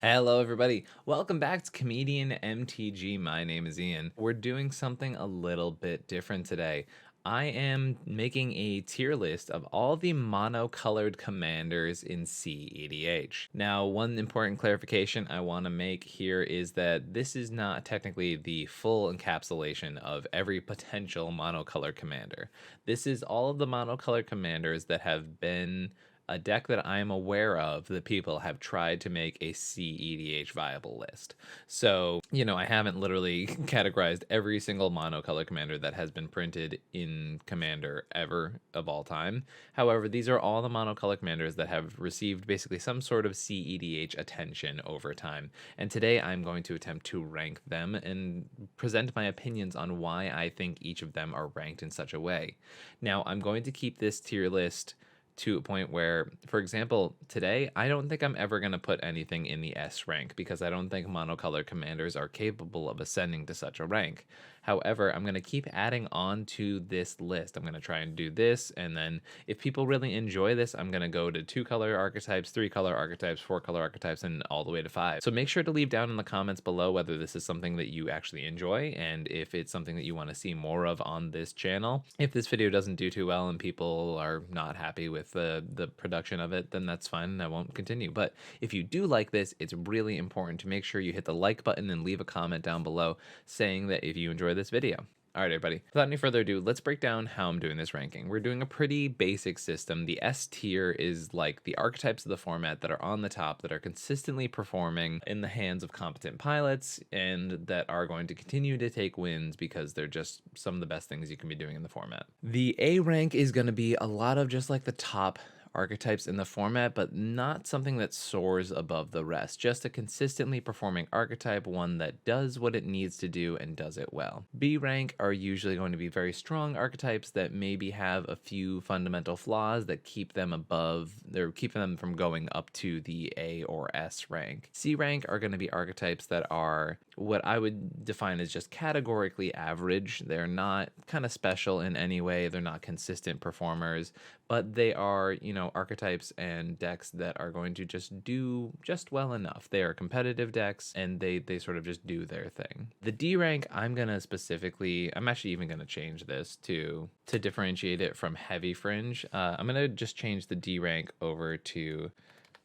Hello, everybody. Welcome back to ComedIan MTG. My name is Ian. We're doing something a little bit different today. I am making a tier list of all the monocolored commanders in cEDH. Now, one important clarification I want to make here is that this is not technically the full encapsulation of every potential monocolored commander. This is all of the monocolored commanders that have been a deck that I'm aware of that people have tried to make a cEDH viable list. So, I haven't literally categorized every single monocolor commander that has been printed in Commander ever of all time. However, these are all the monocolor commanders that have received basically some sort of cEDH attention over time. And today I'm going to attempt to rank them and present my opinions on why I think each of them are ranked in such a way. Now, I'm going to keep this tier list to a point where, for example, today, I don't think I'm ever going to put anything in the S rank because I don't think monocolor commanders are capable of ascending to such a rank. However, I'm going to keep adding on to this list. I'm going to try and do this, and then if people really enjoy this, I'm going to go to 2-color archetypes, 3-color archetypes, 4-color archetypes, and all the way to 5. So make sure to leave down in the comments below whether this is something that you actually enjoy and if it's something that you want to see more of on this channel. If this video doesn't do too well and people are not happy with the production of it, then that's fine and I won't continue. But if you do like this, it's really important to make sure you hit the like button and leave a comment down below saying that if you enjoy this video. All right, everybody, without any further ado, let's break down how I'm doing this ranking. We're doing a pretty basic system. The S tier is like the archetypes of the format that are on the top that are consistently performing in the hands of competent pilots and that are going to continue to take wins because they're just some of the best things you can be doing in the format. The A rank is going to be a lot of just like the top archetypes in the format, but not something that soars above the rest. Just a consistently performing archetype, one that does what it needs to do and does it well. B rank are usually going to be very strong archetypes that maybe have a few fundamental flaws that keep them above, or keep them from going up to the A or S rank. C rank are going to be archetypes that are what I would define as just categorically average. They're not kind of special in any way. They're not consistent performers, but they are, archetypes and decks that are going to just do just well enough. They are competitive decks and they sort of just do their thing. The D rank, I'm actually even gonna change this to differentiate it from heavy fringe. I'm gonna just change the D rank over to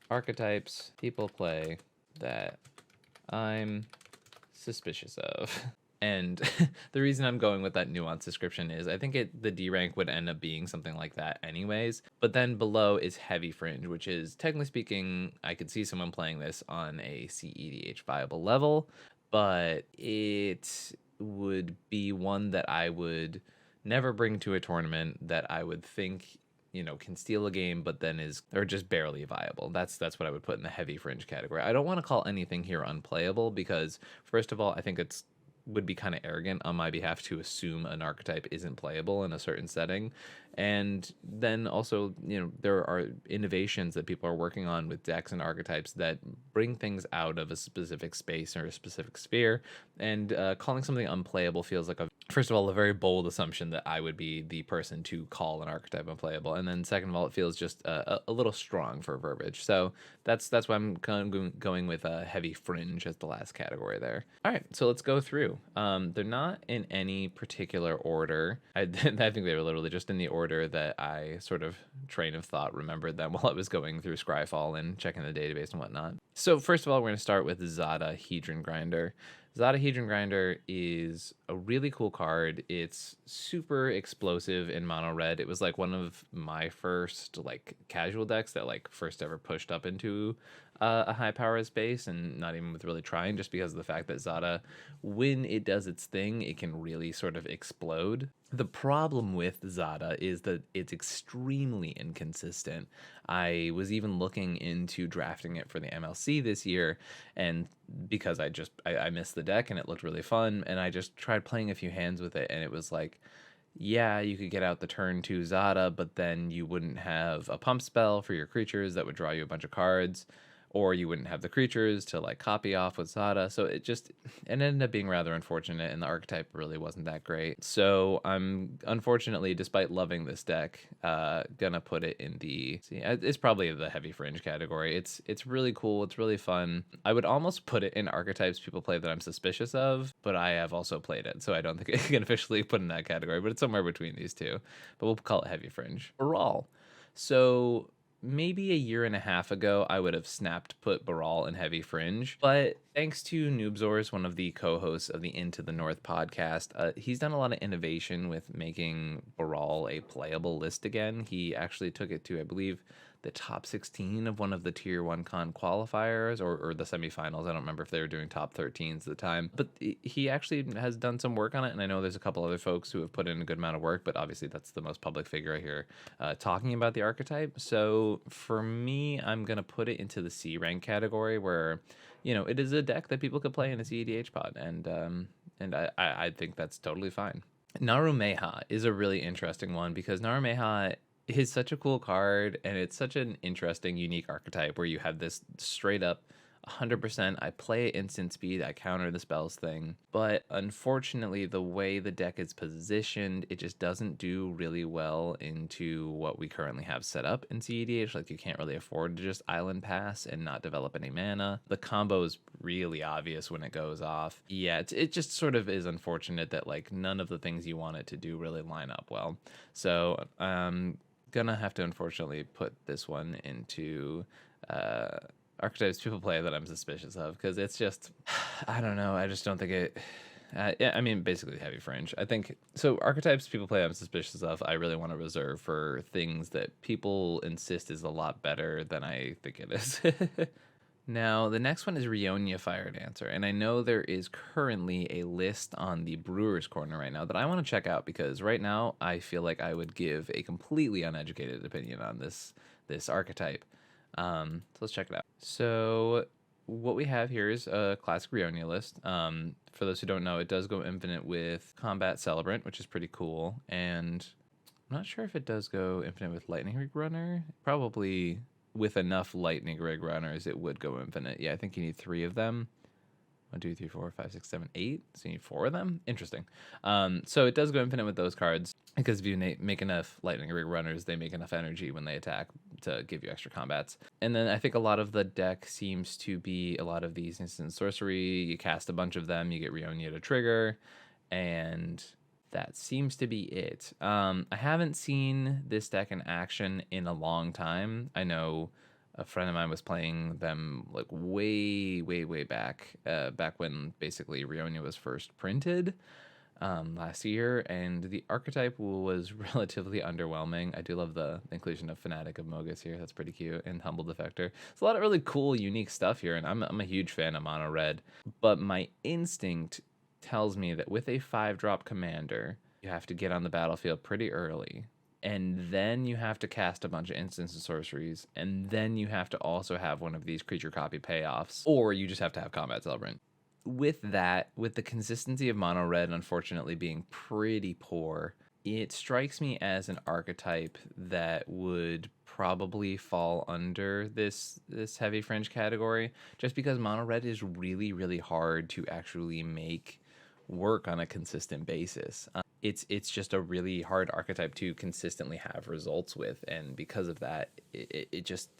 archetypes people play that I'm suspicious of. And the reason I'm going with that nuanced description is I think the D rank would end up being something like that anyways. But then below is heavy fringe, which is technically speaking, I could see someone playing this on a cEDH viable level, but it would be one that I would never bring to a tournament that I would think can steal a game, but then or just barely viable. That's what I would put in the heavy fringe category. I don't want to call anything here unplayable because, first of all, I think would be kind of arrogant on my behalf to assume an archetype isn't playable in a certain setting. And then also, there are innovations that people are working on with decks and archetypes that bring things out of a specific space or a specific sphere. And calling something unplayable feels like first of all, a very bold assumption that I would be the person to call an archetype unplayable. And then second of all, it feels just a little strong for verbiage. So that's why I'm kind of going with a heavy fringe as the last category there. All right, so let's go through. They're not in any particular order. I think they were literally just in the order that I sort of train of thought remembered them while I was going through Scryfall and checking the database and whatnot. So first of all, we're going to start with Zada Hedron Grinder. Zada Hedron Grinder is a really cool card. It's super explosive in mono red. It was like one of my first casual decks that first ever pushed up into a high power space, and not even with really trying, just because of the fact that Zada, when it does its thing, it can really sort of explode. The problem with Zada is that it's extremely inconsistent. I was even looking into drafting it for the MLC this year, and because I missed the deck and it looked really fun, and I just tried playing a few hands with it, and it was like, yeah, you could get out the turn 2 Zada, but then you wouldn't have a pump spell for your creatures that would draw you a bunch of cards. or you wouldn't have the creatures to like copy off with Zada. So it ended up being rather unfortunate, and the archetype really wasn't that great. So I'm unfortunately, despite loving this deck, gonna put it in it's probably the heavy fringe category. It's really cool. It's really fun. I would almost put it in archetypes people play that I'm suspicious of, but I have also played it, so I don't think it can officially put in that category. But it's somewhere between these two. But we'll call it heavy fringe. Brawl. So maybe a year and a half ago, I would have put Brawl in heavy fringe. But thanks to Noobzors, one of the co-hosts of the Into the North podcast, he's done a lot of innovation with making Brawl a playable list again. He actually took it to, I believe, the top 16 of one of the tier 1 con qualifiers or the semifinals. I don't remember if they were doing top 13s at the time, but he actually has done some work on it. And I know there's a couple other folks who have put in a good amount of work, but obviously that's the most public figure I hear talking about the archetype. So for me, I'm going to put it into the C rank category where, it is a deck that people could play in a cEDH pod. And I think that's totally fine. Naru Meha is a really interesting one because Naru Meha is such a cool card, and it's such an interesting, unique archetype where you have this straight up 100%, I play at instant speed, I counter the spells thing. But unfortunately, the way the deck is positioned, it just doesn't do really well into what we currently have set up in cEDH. Like, you can't really afford to just island pass and not develop any mana. The combo is really obvious when it goes off. Yeah, it just sort of is unfortunate that, like, none of the things you want it to do really line up well. So, gonna have to unfortunately put this one into archetypes people play that I'm suspicious of, because it's just, I don't know, I just don't think it, yeah, I mean, basically heavy fringe. I think, so archetypes people play I'm suspicious of, I really want to reserve for things that people insist is a lot better than I think it is. Now, the next one is Ryoni Fire Dancer, and I know there is currently a list on the Brewer's Corner right now that I want to check out, because right now I feel like I would give a completely uneducated opinion on this archetype. So let's check it out. So what we have here is a classic Ryoni list. For those who don't know, it does go infinite with Combat Celebrant, which is pretty cool, and I'm not sure if it does go infinite with Lightning Rig Runner. Probably with enough Lightning Rig Runners, it would go infinite. Yeah, I think you need 3 of them. 1, 2, 3, 4, 5, 6, 7, 8. So you need 4 of them? Interesting. So it does go infinite with those cards, because if you make enough Lightning Rig Runners, they make enough energy when they attack to give you extra combats. And then I think a lot of the deck seems to be a lot of these instant sorcery. You cast a bunch of them, you get Ryoni to trigger, and that seems to be it. I haven't seen this deck in action in a long time. I know a friend of mine was playing them like way back, back when basically Ryoni was first printed last year, and the archetype was relatively underwhelming. I do love the inclusion of Fanatic of Mogus here. That's pretty cute. And Humble Defector. There's a lot of really cool, unique stuff here, and I'm a huge fan of Mono Red. But my instinct tells me that with a 5-drop commander, you have to get on the battlefield pretty early, and then you have to cast a bunch of instants and sorceries, and then you have to also have one of these creature copy payoffs, or you just have to have Combat Celebrant. With that, with the consistency of Mono Red unfortunately being pretty poor, it strikes me as an archetype that would probably fall under this heavy fringe category, just because Mono Red is really hard to actually make work on a consistent basis. It's just a really hard archetype to consistently have results with, and because of that, it just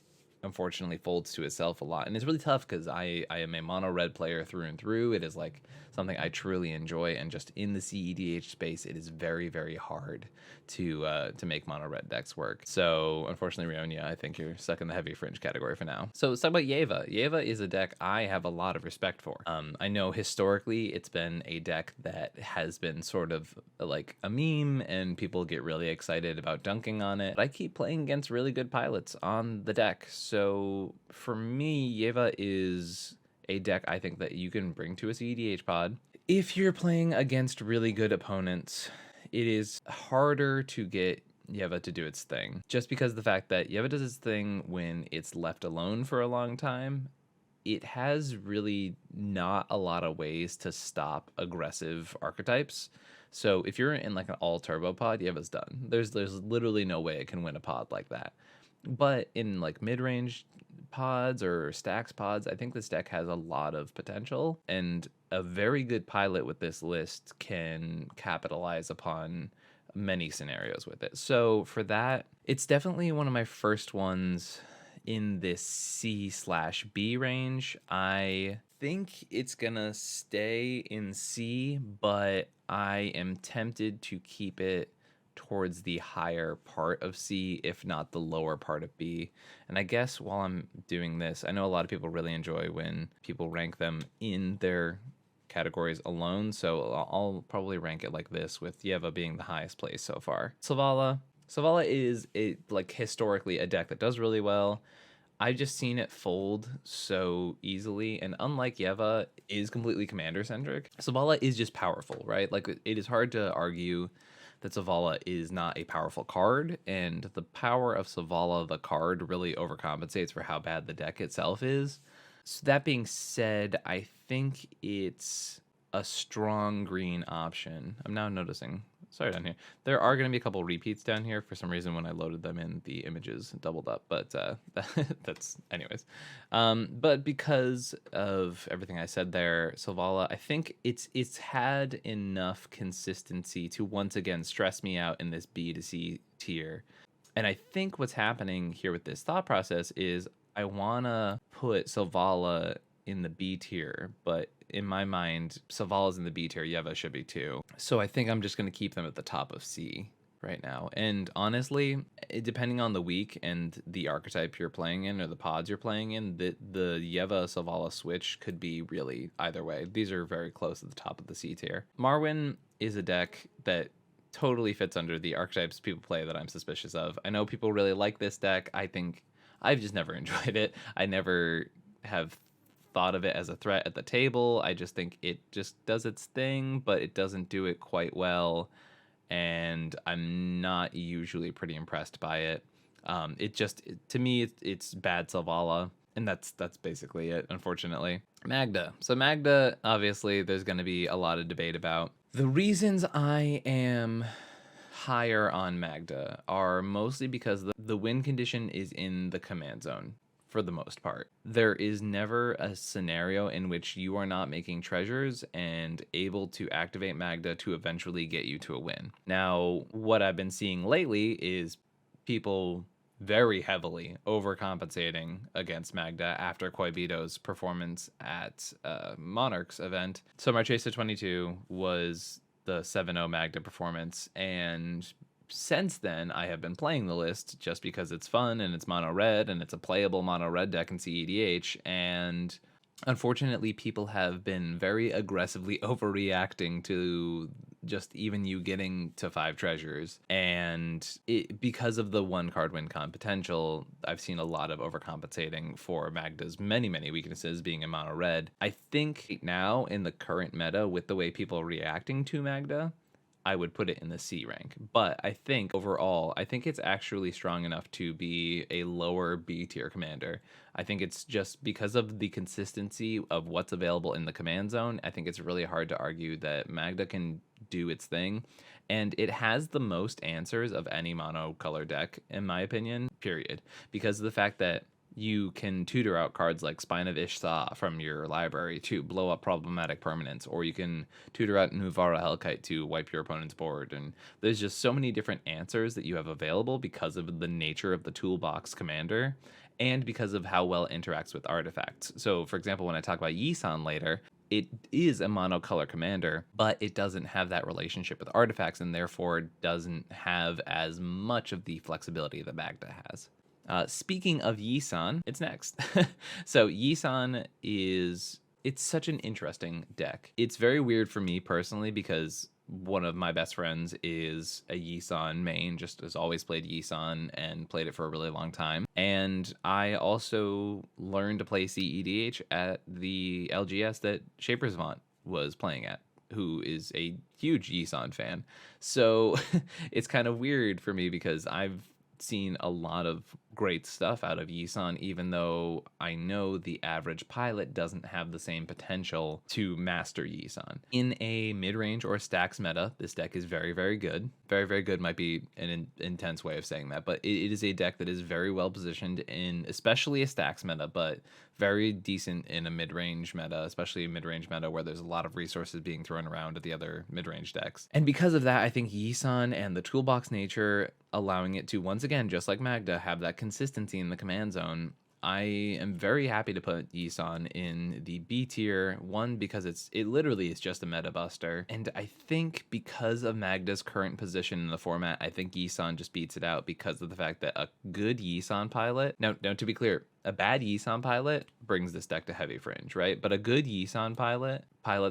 unfortunately folds to itself a lot, and it's really tough because I am a mono red player through and through. It is like something I truly enjoy, and just in the cEDH space, it is very hard to make mono red decks work. So unfortunately, Ryoni, I think you're stuck in the heavy fringe category for now. So let's talk about Yeva. Yeva is a deck I have a lot of respect for. I know historically it's been a deck that has been sort of like a meme, and people get really excited about dunking on it. But I keep playing against really good pilots on the deck. So for me, Yeva is a deck I think that you can bring to a cEDH pod. If you're playing against really good opponents, it is harder to get Yeva to do its thing, just because of the fact that Yeva does its thing when it's left alone for a long time. It has really not a lot of ways to stop aggressive archetypes. So if you're in like an all turbo pod, Yeva's done. There's literally no way it can win a pod like that. But in like mid-range pods or stacks pods, I think this deck has a lot of potential, and a very good pilot with this list can capitalize upon many scenarios with it. So for that, it's definitely one of my first ones in this C/B range. I think it's gonna stay in C, but I am tempted to keep it towards the higher part of C, if not the lower part of B. And I guess while I'm doing this, I know a lot of people really enjoy when people rank them in their categories alone, so I'll probably rank it like this, with Yeva being the highest place so far. Zavala. Zavala is like historically a deck that does really well. I've just seen it fold so easily, and unlike Yeva, is completely commander centric. Zavala is just powerful, right? Like, it is hard to argue that Zavala is not a powerful card, and the power of Zavala, the card, really overcompensates for how bad the deck itself is. So that being said, I think it's a strong green option. I'm now noticing, sorry down here, there are going to be a couple repeats down here. For some reason, when I loaded them in, the images doubled up, but that's anyways. But because of everything I said there, Zavala, I think it's had enough consistency to once again stress me out in this B to C tier. And I think what's happening here with this thought process is I want to put Zavala in the B tier, but in my mind, Zavala's in the B tier, Yeva should be too. So I think I'm just going to keep them at the top of C right now. And honestly, depending on the week and the archetype you're playing in or the pods you're playing in, the Yeva Zavala switch could be really either way. These are very close at the top of the C tier. Marwin is a deck that totally fits under the archetypes people play that I'm suspicious of. I know people really like this deck. I think I've just never enjoyed it. I never have thought of it as a threat at the table. I just think it just does its thing, but it doesn't do it quite well, and I'm not usually pretty impressed by it. To me, it's bad Zavala, and that's basically it, unfortunately. Magda. So Magda, obviously, there's going to be a lot of debate about. The reasons I am higher on Magda are mostly because the win condition is in the command zone for the most part. There is never a scenario in which you are not making treasures and able to activate Magda to eventually get you to a win. Now, what I've been seeing lately is people very heavily overcompensating against Magda after Koibito's performance at Monarch's event. So Marchesa 22 was the 7-0 Magda performance, and since then I have been playing the list just because it's fun and it's mono red and it's a playable mono red deck in cEDH, and unfortunately people have been very aggressively overreacting to just even you getting to 5 treasures, and because of the 1 card win con potential, I've seen a lot of overcompensating for Magda's many weaknesses being in mono red. I think now in the current meta, with the way people are reacting to Magda, I would put it in the C rank. But I think overall, I think it's actually strong enough to be a lower B tier commander. I think it's just because of the consistency of what's available in the command zone. I think it's really hard to argue that Magda can do its thing. And it has the most answers of any monocolor deck, in my opinion, period. Because of the fact that you can tutor out cards like Spine of Ishsa from your library to blow up problematic permanents, or you can tutor out Nuvara Hellkite to wipe your opponent's board. And there's just so many different answers that you have available because of the nature of the toolbox commander and because of how well it interacts with artifacts. So, for example, when I talk about Ysan later, it is a monocolor commander, but it doesn't have that relationship with artifacts and therefore doesn't have as much of the flexibility that Magda has. Speaking of Ysan, it's next. So Ysan it's such an interesting deck. It's very weird for me personally because one of my best friends is a Ysan main, just has always played Ysan and played it for a really long time. And I also learned to play cEDH at the LGS that Savant was playing at, who is a huge Ysan fan. So it's kind of weird for me because I've seen a lot of great stuff out of Ysan, even though I know the average pilot doesn't have the same potential to master Ysan. In a mid-range or stacks meta, this deck is very, very good. Very, very good might be an intense way of saying that, but it is a deck that is very well positioned in especially a stacks meta, but very decent in a mid-range meta, especially a mid-range meta where there's a lot of resources being thrown around at the other mid-range decks. And because of that, I think Ysan and the toolbox nature allowing it to, once again, just like Magda, have that consistency in the command zone. I am very happy to put Ysan in the B tier, one, because it literally is just a meta buster, and I think because of Magda's current position in the format, I think Ysan just beats it out because of the fact that a good Ysan pilot, now to be clear, a bad Ysan pilot brings this deck to heavy fringe, right? But a good Ysan pilot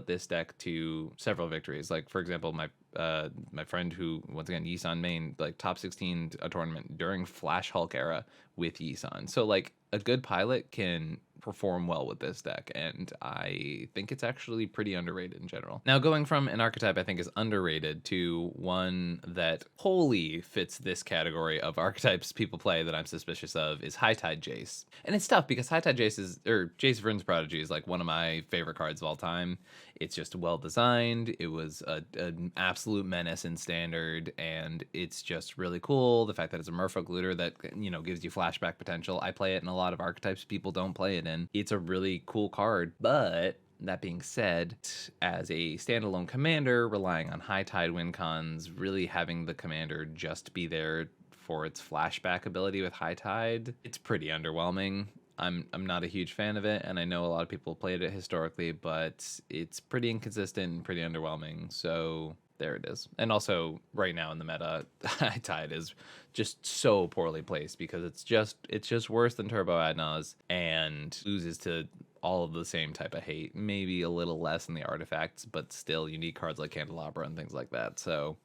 this deck to several victories. Like, for example, my friend who, once again, Ysan main, like top 16 a tournament during Flash Hulk era with Ysan. So like a good pilot can perform well with this deck, and I think it's actually pretty underrated in general. Now, going from an archetype I think is underrated to one that wholly fits this category of archetypes people play that I'm suspicious of is High Tide Jace. And it's tough because High Tide Jace Jace Vryn's Prodigy is like one of my favorite cards of all time. It's just well designed. It was an absolute menace in standard, and it's just really cool. The fact that it's a merfolk looter that, you know, gives you flashback potential. I play it in a lot of archetypes people don't play it in. It's a really cool card, but that being said, as a standalone commander, relying on high tide win cons, really having the commander just be there for its flashback ability with high tide, it's pretty underwhelming. I'm not a huge fan of it, and I know a lot of people played it historically, but it's pretty inconsistent and pretty underwhelming, so there it is. And also, right now in the meta, High Tide is just so poorly placed because it's just worse than Turbo Adnaz and loses to all of the same type of hate, maybe a little less in the artifacts, but still unique cards like Candelabra and things like that, so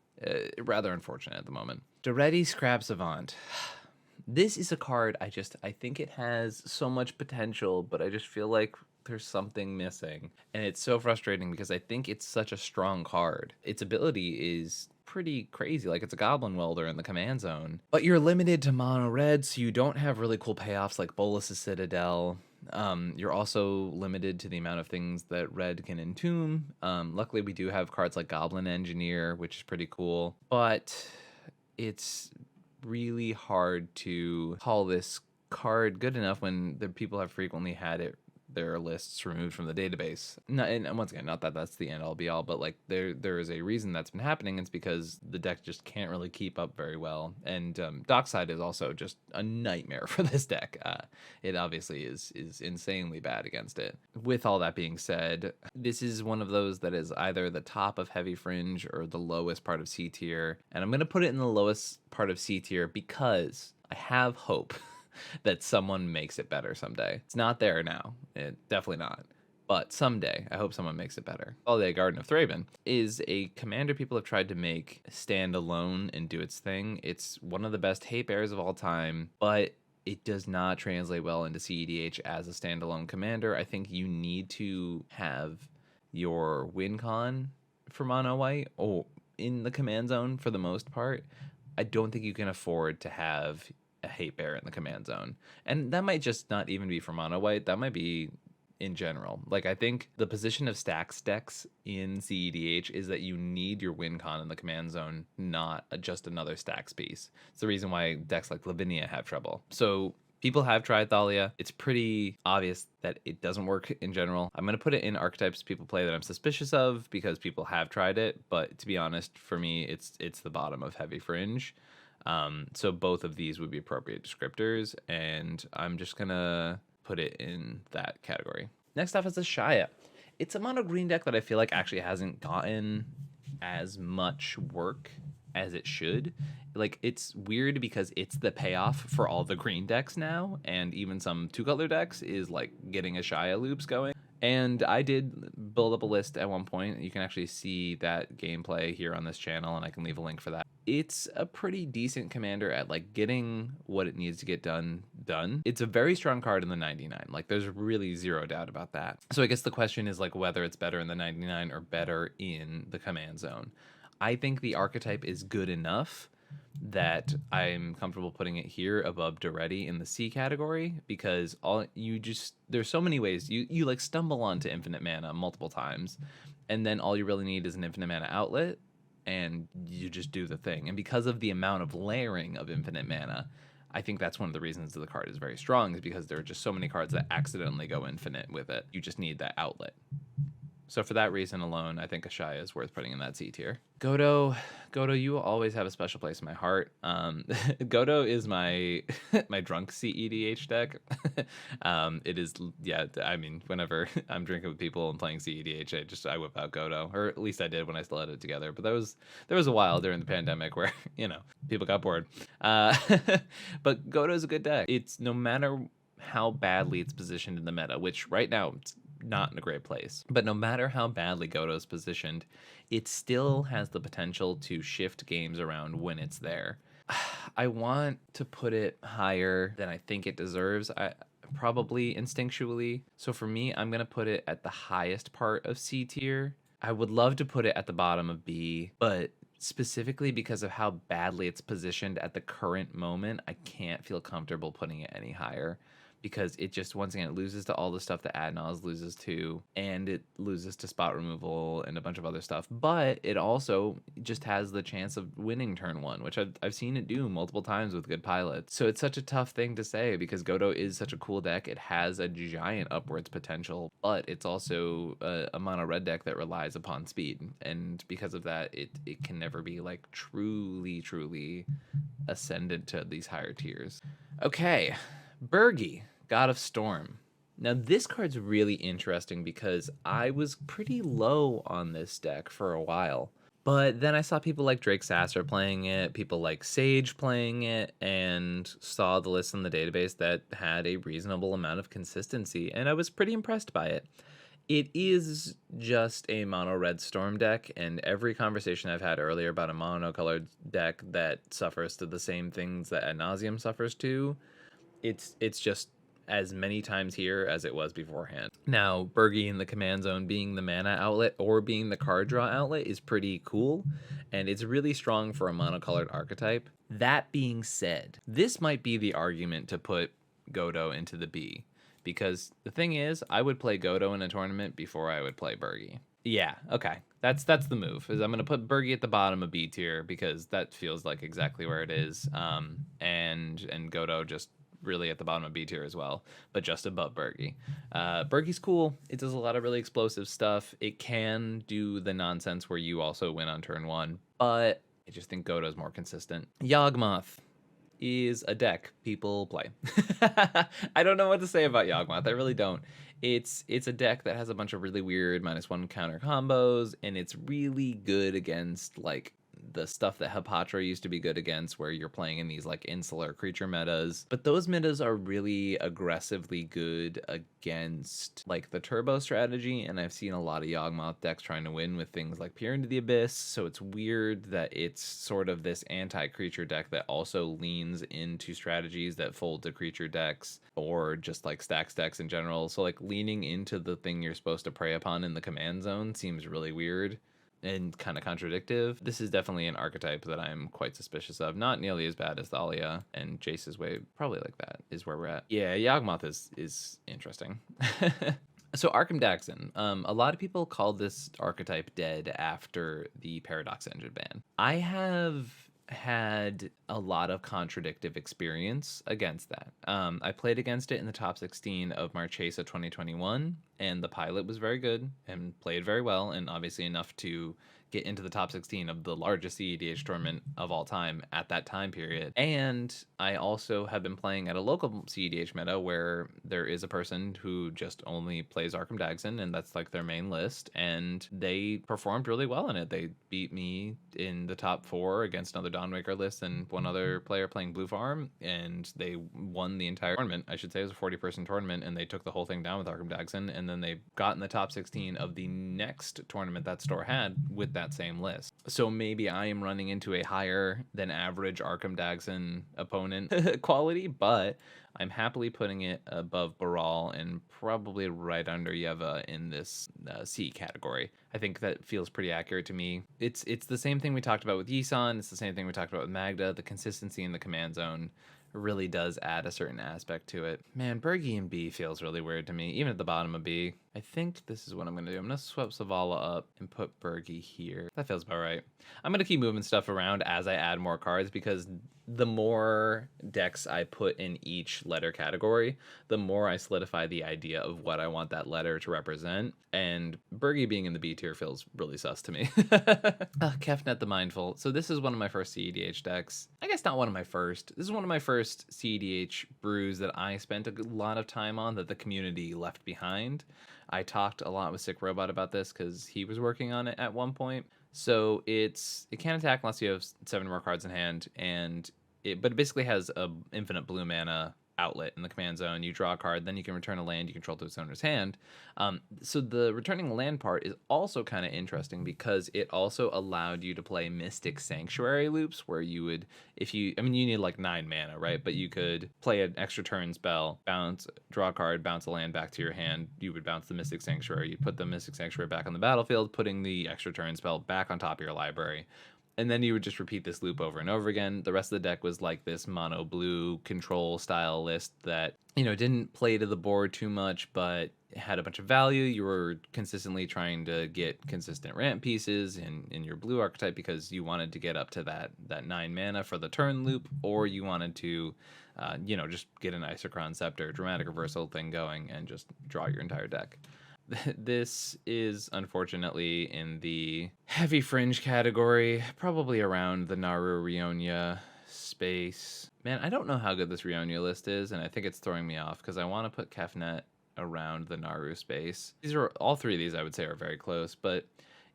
rather unfortunate at the moment. Doretti Scrap Savant. This is a card I think it has so much potential, but I just feel like there's something missing. And it's so frustrating because I think it's such a strong card. Its ability is pretty crazy. Like, it's a Goblin Welder in the command zone. But you're limited to mono red, so you don't have really cool payoffs like Bolas' Citadel. You're also limited to the amount of things that red can entomb. Luckily, we do have cards like Goblin Engineer, which is pretty cool. But it's really hard to call this card good enough when the people have frequently had their lists removed from the database. And once again, not that that's the end all be all, but like there is a reason that's been happening. It's because the deck just can't really keep up very well. And Dockside is also just a nightmare for this deck. It obviously is insanely bad against it. With all that being said, this is one of those that is either the top of heavy fringe or the lowest part of C tier. And I'm going to put it in the lowest part of C tier because I have hope that someone makes it better someday. It's not there now. Definitely not. But someday, I hope someone makes it better. Holiday Garden of Thraven is a commander people have tried to make stand alone and do its thing. It's one of the best hate bears of all time, but it does not translate well into cEDH as a standalone commander. I think you need to have your win con for mono white in the command zone for the most part. I don't think you can afford to have a hate bear in the command zone, and that might just not even be for mono white. That might be in general. Like, I think the position of stacks decks in cEDH is that you need your win con in the command zone, not just another stacks piece. It's the reason why decks like Lavinia have trouble. So people have tried Thalia. It's pretty obvious that it doesn't work in general. I'm going to put it in archetypes people play that I'm suspicious of because people have tried it, but to be honest, for me, it's the bottom of heavy fringe. So both of these would be appropriate descriptors, and I'm just gonna put it in that category. Next off is Asshai. It's a mono green deck that I feel like actually hasn't gotten as much work as it should. Like, it's weird because it's the payoff for all the green decks now, and even some two-color decks is like getting Asshai loops going. And I did build up a list at one point. You can actually see that gameplay here on this channel, and I can leave a link for that. It's a pretty decent commander at like getting what it needs to get done. It's a very strong card in the 99. Like, there's really zero doubt about that. So I guess the question is like whether it's better in the 99 or better in the command zone. I think the archetype is good enough that I'm comfortable putting it here above Doretti in the C category, because there's so many ways you like stumble onto infinite mana multiple times, and then all you really need is an infinite mana outlet, and you just do the thing. And because of the amount of layering of infinite mana, I think that's one of the reasons that the card is very strong, is because there are just so many cards that accidentally go infinite with it. You just need that outlet. So for that reason alone, I think Asshai is worth putting in that C tier. Goto, you will always have a special place in my heart. Goto is my my drunk cEDH deck. It is, yeah. I mean, whenever I'm drinking with people and playing cEDH, I whip out Goto, or at least I did when I still had it together. But there was a while during the pandemic where people got bored. But Goto is a good deck. It's no matter how badly it's positioned in the meta, which right now it's not in a great place. But no matter how badly Goto is positioned, it still has the potential to shift games around when it's there. I want to put it higher than I think it deserves, probably instinctually. So for me, I'm going to put it at the highest part of C tier. I would love to put it at the bottom of B, but specifically because of how badly it's positioned at the current moment, I can't feel comfortable putting it any higher, because it just, once again, it loses to all the stuff that Adnaz loses to, and it loses to spot removal and a bunch of other stuff. But it also just has the chance of winning turn one, which I've seen it do multiple times with good pilots. So it's such a tough thing to say, because Goto is such a cool deck. It has a giant upwards potential, but it's also a mono red deck that relies upon speed. And because of that, it can never be like truly ascended to these higher tiers. Okay. Bergi, God of Storm. Now this card's really interesting because I was pretty low on this deck for a while, but then I saw people like Drake Sasser playing it, people like Sage playing it, and saw the list in the database that had a reasonable amount of consistency, and I was pretty impressed by it. It is just a mono red Storm deck, and every conversation I've had earlier about a mono-colored deck that suffers to the same things that Ad Nauseam suffers to, it's just as many times here as it was beforehand. Now, Bergi in the command zone being the mana outlet or being the card draw outlet is pretty cool, and it's really strong for a monocolored archetype. That being said, this might be the argument to put Goto into the B, because the thing is, I would play Goto in a tournament before I would play Bergi. Yeah, okay. That's the move. Is I'm going to put Bergi at the bottom of B tier, because that feels like exactly where it is. And Goto just really at the bottom of B tier as well, but just above Bergi. Bergi's cool. It does a lot of really explosive stuff. It can do the nonsense where you also win on turn one, but I just think Goto's more consistent. Yagmoth is a deck people play. I don't know what to say about Yagamoth. I really don't. It's a deck that has a bunch of really weird -1 counter combos, and it's really good against like the stuff that Hapatra used to be good against, where you're playing in these like insular creature metas. But those metas are really aggressively good against like the turbo strategy, and I've seen a lot of Yagamoth decks trying to win with things like Peer into the Abyss, so it's weird that it's sort of this anti-creature deck that also leans into strategies that fold to creature decks, or just like stacks decks in general. So like leaning into the thing you're supposed to prey upon in the command zone seems really weird and kind of contradictive. This is definitely an archetype that I'm quite suspicious of. Not nearly as bad as Thalia, and Jace's way, probably like that, is where we're at. Yeah, Yagamoth is interesting. So Arkham Dagson. A lot of people call this archetype dead after the Paradox Engine ban. I have had a lot of contradictive experience against that. I played against it in the top 16 of Marchesa 2021, and the pilot was very good and played very well, and obviously enough to get into the top 16 of the largest cEDH tournament of all time at that time period. And I also have been playing at a local cEDH meta where there is a person who just only plays Arkham Dagson, and that's like their main list, and they performed really well in it. They beat me in the top 4 against another Dawnwaker list and one other player playing Blue Farm, and they won the entire tournament. I should say it was a 40-person tournament, and they took the whole thing down with Arkham Dagson, and then they got in the top 16 of the next tournament that store had with that same list. So maybe I am running into a higher than average Arkham Dagson opponent quality, but I'm happily putting it above Brawl and probably right under Yeva in this C category. I think that feels pretty accurate to me. It's the same thing we talked about with Ysan. It's the same thing we talked about with Magda. The consistency in the command zone really does add a certain aspect to it. Man, Bergie in B feels really weird to me, even at the bottom of B. I think this is what I'm going to do. I'm going to swap Zavala up and put Bergie here. That feels about right. I'm going to keep moving stuff around as I add more cards, because the more decks I put in each letter category, the more I solidify the idea of what I want that letter to represent. And Bergie being in the B tier feels really sus to me. Calfnet the Mindful. So this is one of my first cEDH decks. I guess not one of my first. This is one of my first cEDH brews that I spent a lot of time on that the community left behind. I talked a lot with Sick Robot about this because he was working on it at one point. So it can't attack unless you have 7 more cards in hand, but it basically has a infinite blue mana outlet in the command zone. You draw a card, then you can return a land you control to its owner's hand. So the returning land part is also kind of interesting because it also allowed you to play Mystic Sanctuary loops where you would, you need like 9 mana, right? But you could play an extra turn spell, bounce, draw a card, bounce a land back to your hand. You would bounce the Mystic Sanctuary. You put the Mystic Sanctuary back on the battlefield, putting the extra turn spell back on top of your library. And then you would just repeat this loop over and over again. The rest of the deck was like this mono blue control style list that, didn't play to the board too much, but had a bunch of value. You were consistently trying to get consistent ramp pieces in your blue archetype because you wanted to get up to that 9 mana for the turn loop, or you wanted to, just get an Isochron Scepter dramatic reversal thing going and just draw your entire deck. This is unfortunately in the heavy fringe category, probably around the Naru Rionia space. Man, I don't know how good this Rionia list is, and I think it's throwing me off because I want to put Calfnet around the Naru space. All 3 of these I would say are very close, but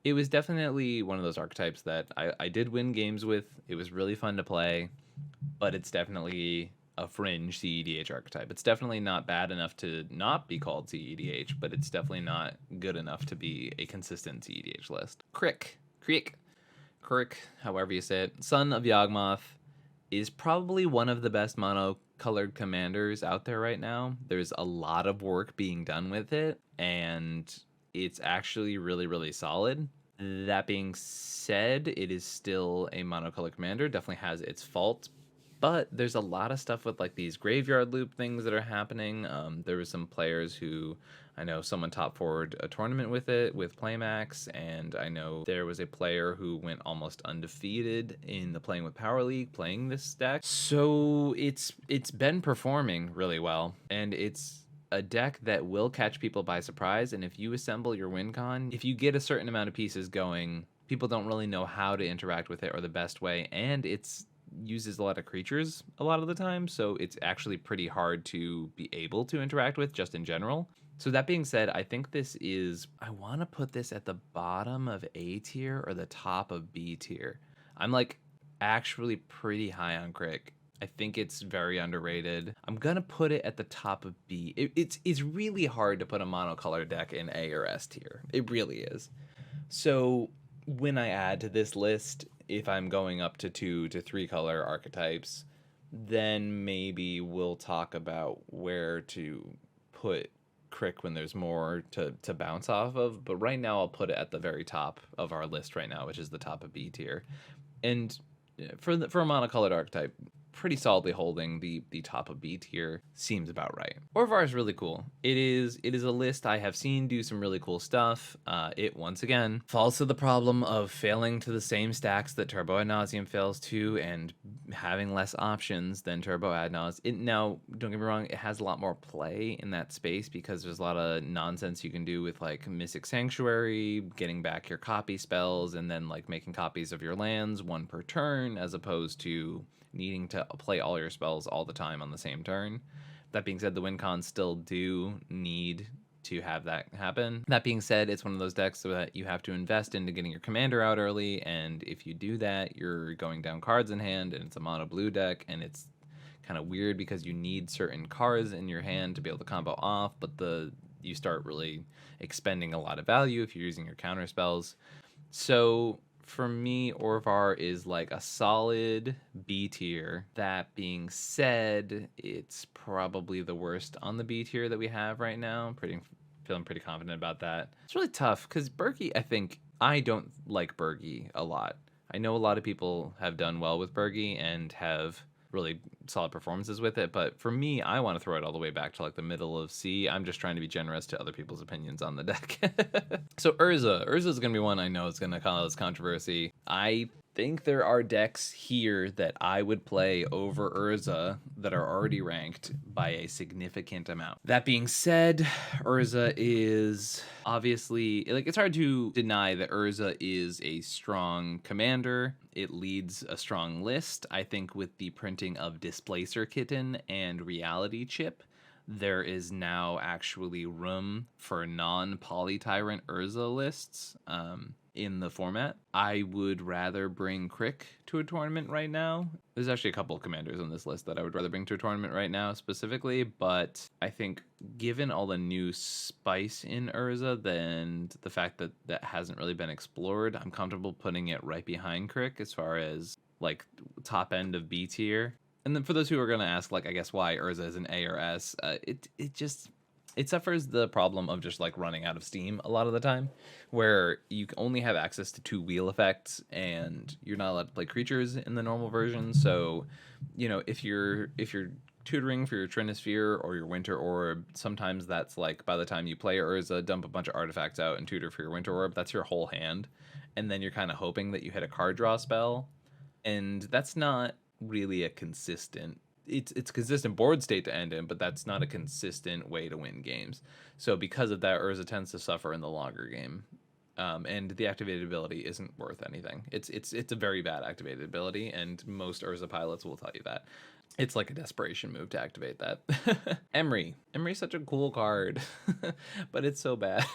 it was definitely one of those archetypes that I did win games with. It was really fun to play, but it's definitely a fringe cEDH archetype. It's definitely not bad enough to not be called cEDH, but it's definitely not good enough to be a consistent cEDH list. Crick, however you say it, son of Yagmoth, is probably one of the best mono-colored commanders out there right now. There's a lot of work being done with it, and it's actually really, really solid. That being said, it is still a monocolored commander, definitely has its faults, but there's a lot of stuff with like these graveyard loop things that are happening. There was some players who, I know someone top forward a tournament with it, with Playmax, and I know there was a player who went almost undefeated in the Playing with Power League playing this deck. So it's been performing really well, and it's a deck that will catch people by surprise. And if you assemble your win con, if you get a certain amount of pieces going, people don't really know how to interact with it or the best way, and it's uses a lot of creatures a lot of the time, so it's actually pretty hard to be able to interact with just in general. So that being said, I think I want to put this at the bottom of A tier or the top of B tier. I'm like actually pretty high on Crick. I think it's very underrated. I'm gonna put it at the top of B. It's really hard to put a monocolor deck in A or S tier. It really is. So when I add to this list, if I'm going up to 2 to 3 color archetypes, then maybe we'll talk about where to put Crick when there's more to bounce off of. But right now I'll put it at the very top of our list right now, which is the top of B tier. And for a monocolored archetype, pretty solidly holding the top of B tier seems about right. Orvar is really cool. It is a list I have seen do some really cool stuff. It once again falls to the problem of failing to the same stacks that Turbo Ad Nauseam fails to, and having less options than Turbo Ad Nauseam. Now, don't get me wrong, it has a lot more play in that space because there's a lot of nonsense you can do with like Mystic Sanctuary, getting back your copy spells, and then like making copies of your lands 1 per turn, as opposed to needing to play all your spells all the time on the same turn. That being said, the win cons still do need to have that happen. That being said, it's one of those decks that you have to invest into getting your commander out early, and if you do that, you're going down cards in hand, and it's a mono blue deck, and it's kind of weird because you need certain cards in your hand to be able to combo off, but you start really expending a lot of value if you're using your counter spells. So for me, Orvar is like a solid B tier. That being said, it's probably the worst on the B tier that we have right now. Feeling pretty confident about that. It's really tough because Berkey, I don't like Berkey a lot. I know a lot of people have done well with Berkey and have really solid performances with it, but for me, I want to throw it all the way back to like the middle of C. I'm just trying to be generous to other people's opinions on the deck. So Urza is going to be one I know is going to cause controversy. I think there are decks here that I would play over Urza that are already ranked by a significant amount. That being said, Urza is obviously, like, it's hard to deny that Urza is a strong commander. It leads a strong list. I think with the printing of Displacer Kitten and Reality Chip, there is now actually room for non-Polytyrant Urza lists in the format. I would rather bring Crick to a tournament right now. There's actually a couple of commanders on this list that I would rather bring to a tournament right now specifically, but I think given all the new spice in Urza and the fact that that hasn't really been explored, I'm comfortable putting it right behind Crick as far as like top end of B tier. And then for those who are going to ask, like, I guess why Urza is an A or S, it suffers the problem of just like running out of steam a lot of the time, where you only have access to 2 wheel effects and you're not allowed to play creatures in the normal version. So, you know, if you're tutoring for your Trinisphere or your Winter Orb, sometimes that's like by the time you play Urza, dump a bunch of artifacts out and tutor for your Winter Orb. That's your whole hand, and then you're kind of hoping that you hit a card draw spell, and that's not really a consistent, it's a consistent board state to end in, but that's not a consistent way to win games. So because of that, Urza tends to suffer in the longer game, and the activated ability isn't worth anything. It's a very bad activated ability, and most Urza pilots will tell you that. It's like a desperation move to activate that. Emery's such a cool card, but it's so bad.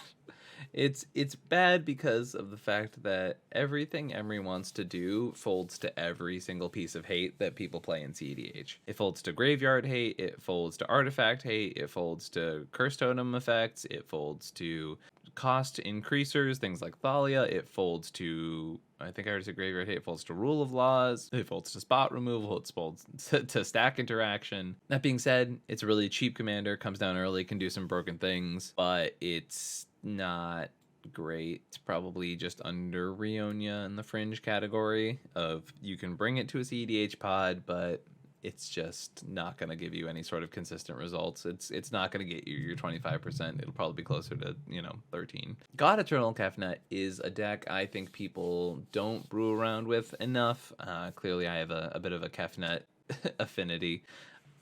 It's bad because of the fact that everything Emery wants to do folds to every single piece of hate that people play in cEDH. It folds to graveyard hate, it folds to artifact hate, it folds to curse totem effects, it folds to cost increasers, things like Thalia, it folds to, I think I already said graveyard hate, it folds to rule of laws, it folds to spot removal, it folds to stack interaction. That being said, it's a really cheap commander, comes down early, can do some broken things, but it's not great. It's probably just under Ryoni in the fringe category of you can bring it to a cEDH pod, but it's just not going to give you any sort of consistent results. It's not going to get you your 25%. It'll probably be closer to, 13. God Eternal Calfnet is a deck I think people don't brew around with enough. Clearly I have a bit of a Calfnet affinity.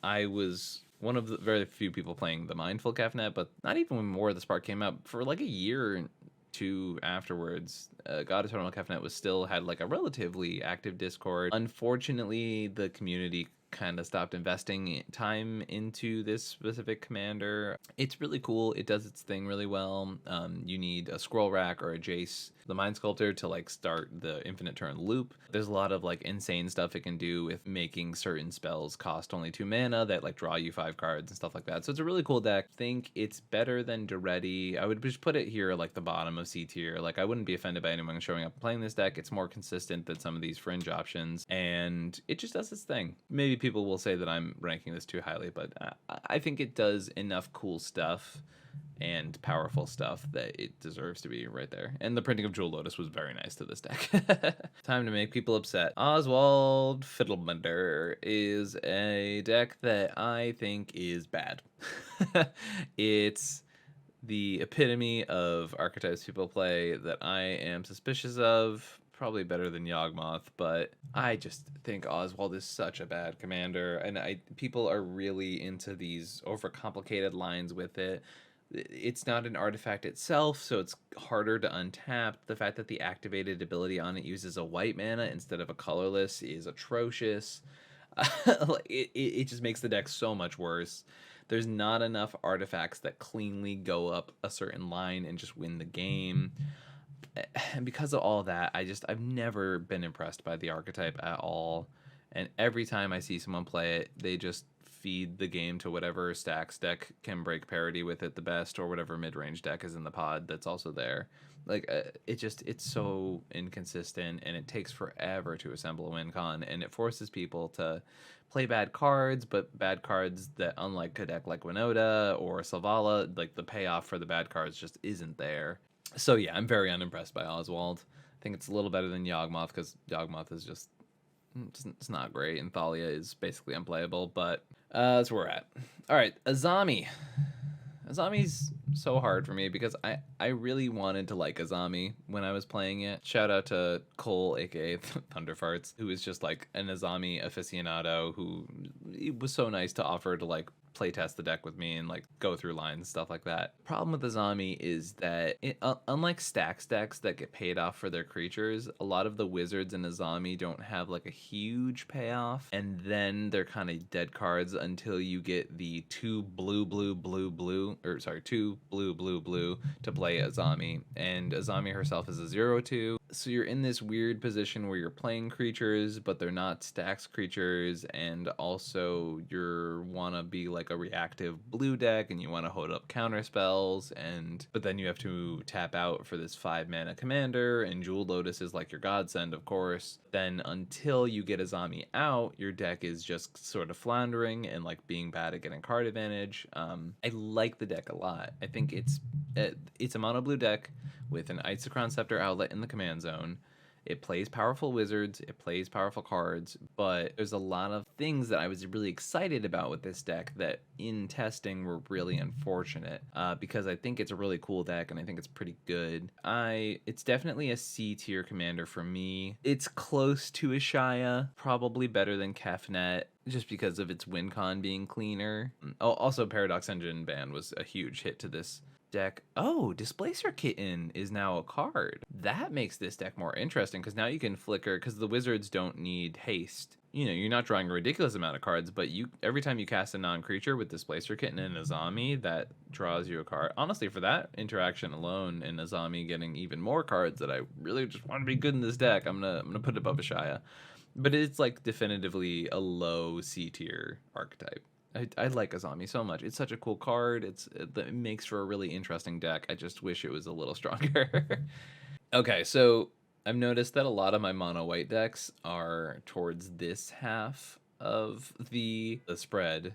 I was one of the very few people playing the Mindful Calfnet, but not even when War of the Spark came out. For like a year or two afterwards, God Eternal Calfnet had like a relatively active Discord. Unfortunately, the community kind of stopped investing time into this specific commander. It's really cool. It does its thing really well. You need a Scroll Rack or a Jace, the Mind Sculptor, to like start the infinite turn loop. There's a lot of like insane stuff it can do with making certain spells cost only 2 mana that like draw you 5 cards and stuff like that. So it's a really cool deck. I think it's better than Doretti. I would just put it here like the bottom of C tier. Like I wouldn't be offended by anyone showing up and playing this deck. It's more consistent than some of these fringe options, and it just does its thing. Maybe people will say that I'm ranking this too highly, but I think it does enough cool stuff and powerful stuff that it deserves to be right there. And the printing of Jewel Lotus was very nice to this deck. Time to make people upset. Olaf Fiddlebunder is a deck that I think is bad. It's the epitome of archetypes people play that I am suspicious of. Probably better than Yagmoth, but I just think Oswald is such a bad commander, and people are really into these overcomplicated lines with it. It's not an artifact itself, so it's harder to untap. The fact that the activated ability on it uses a white mana instead of a colorless is atrocious. It just makes the deck so much worse. There's not enough artifacts that cleanly go up a certain line and just win the game. And because of all that, I've never been impressed by the archetype at all. And every time I see someone play it, they just feed the game to whatever stacks deck can break parity with it the best, or whatever mid-range deck is in the pod that's also there. Like, it's so inconsistent, and it takes forever to assemble a win con, and it forces people to play bad cards, but bad cards that, unlike a deck like Winota or Zavala, like the payoff for the bad cards just isn't there. So yeah, I'm very unimpressed by Oswald. I think it's a little better than Yagmoth, because Yagmoth is just, it's not great, and Thalia is basically unplayable, but that's where we're at. All right, Azami. Azami's so hard for me because I really wanted to like Azami when I was playing it. Shout out to Cole, aka Thunderfarts, who is just like an Azami aficionado who was so nice to offer to like play test the deck with me and like go through lines and stuff like that. Problem with Azami is that unlike stacks decks that get paid off for their creatures, a lot of the wizards in Azami don't have like a huge payoff, and then they're kind of dead cards until you get the two blue to play Azami, and Azami herself is a 0/2. So you're in this weird position where you're playing creatures, but they're not stacks creatures, and also you wanna be like a reactive blue deck, and you want to hold up counter spells, but then you have to tap out for this 5-mana commander, and Jewel Lotus is like your godsend, of course. Then until you get Azami out, your deck is just sort of floundering and like being bad at getting card advantage. I like the deck a lot. I think it's a mono blue deck with an Isochron Scepter outlet in the command zone. It plays powerful wizards, it plays powerful cards, but there's a lot of things that I was really excited about with this deck that in testing were really unfortunate, because I think it's a really cool deck and I think it's pretty good. It's definitely a C tier commander for me. It's close to Asshai, probably better than Calfnet, just because of its win con being cleaner. Also, Paradox Engine ban was a huge hit to this deck. Oh, Displacer Kitten is now a card. That makes this deck more interesting, because now you can flicker, because the wizards don't need haste. You know, you're not drawing a ridiculous amount of cards, but every time you cast a non-creature with Displacer Kitten and Azami, that draws you a card. Honestly, for that interaction alone, and Azami getting even more cards that I really just want to be good in this deck, I'm gonna put it above Asshai. But it's like definitively a low C tier archetype. I like Azami so much. It's such a cool card. It makes for a really interesting deck. I just wish it was a little stronger. Okay, so I've noticed that a lot of my mono white decks are towards this half of the spread,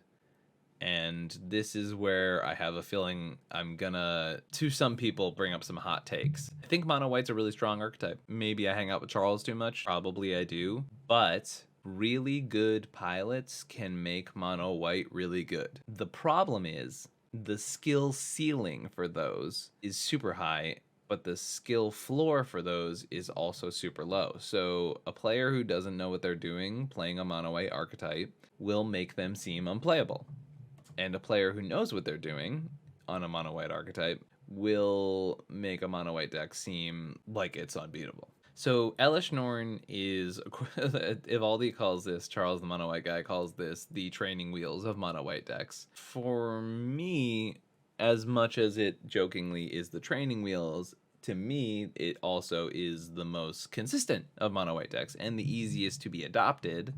and this is where I have a feeling I'm gonna, to some people, bring up some hot takes. I think mono white's a really strong archetype. Maybe I hang out with Charles too much. Probably I do, but really good pilots can make mono white really good. The problem is the skill ceiling for those is super high, but the skill floor for those is also super low. So a player who doesn't know what they're doing playing a mono white archetype will make them seem unplayable. And a player who knows what they're doing on a mono white archetype will make a mono white deck seem like it's unbeatable. So Elesh Norn is, Ivaldi calls this, Charles the mono white guy calls this the training wheels of mono white decks. For me, as much as it jokingly is the training wheels, to me it also is the most consistent of mono white decks and the easiest to be adopted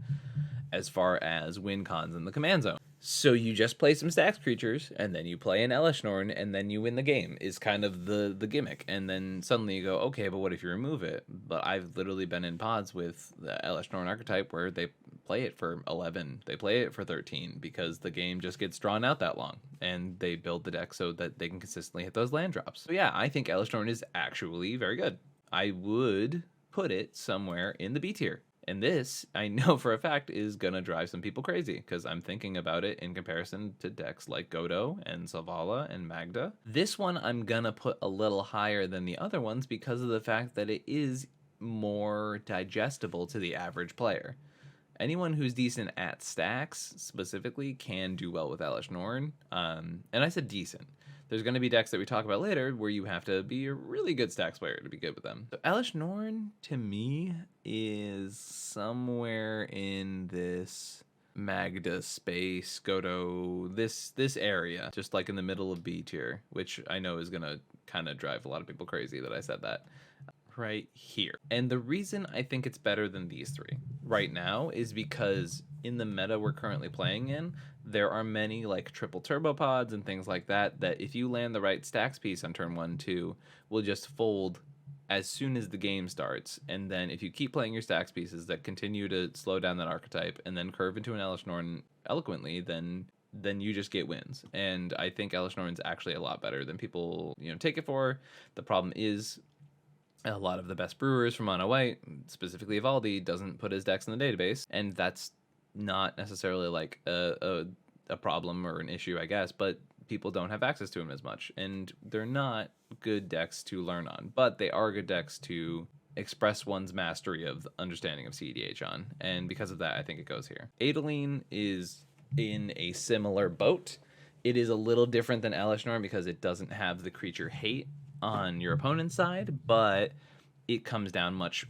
as far as win cons in the command zone. So you just play some stacks creatures, and then you play an Elesh Norn, and then you win the game, is kind of the gimmick. And then suddenly you go, okay, but what if you remove it? But I've literally been in pods with the Elesh Norn archetype where they play it for 11, they play it for 13, because the game just gets drawn out that long, and they build the deck so that they can consistently hit those land drops. So yeah, I think Elesh Norn is actually very good. I would put it somewhere in the B tier. And this, I know for a fact, is going to drive some people crazy, because I'm thinking about it in comparison to decks like Goto and Zavala and Magda. This one I'm going to put a little higher than the other ones because of the fact that it is more digestible to the average player. Anyone who's decent at stacks, specifically, can do well with Elesh Norn. And I said decent. There's going to be decks that we talk about later where you have to be a really good stacks player to be good with them. So Elesh Norn, to me, is somewhere in this Magda space, Goto, this area, just like in the middle of B tier, which I know is going to kind of drive a lot of people crazy that I said that. Right here. And the reason I think it's better than these three right now is because in the meta we're currently playing in, there are many like triple turbo pods and things like that that if you land the right stacks piece on turn 1-2 will just fold as soon as the game starts. And then if you keep playing your stacks pieces that continue to slow down that archetype and then curve into an Elesh Norn eloquently, then you just get wins. And I think Elesh Norn's actually a lot better than people, take it for. The problem is a lot of the best brewers from Mono White, specifically Evaldi, doesn't put his decks in the database, and that's not necessarily like a problem or an issue, I guess, but people don't have access to them as much, and they're not good decks to learn on, but they are good decks to express one's mastery of the understanding of cEDH on, and because of that, I think it goes here. Adaline is in a similar boat. It is a little different than Elesh Norn because it doesn't have the creature hate on your opponent's side, but it comes down much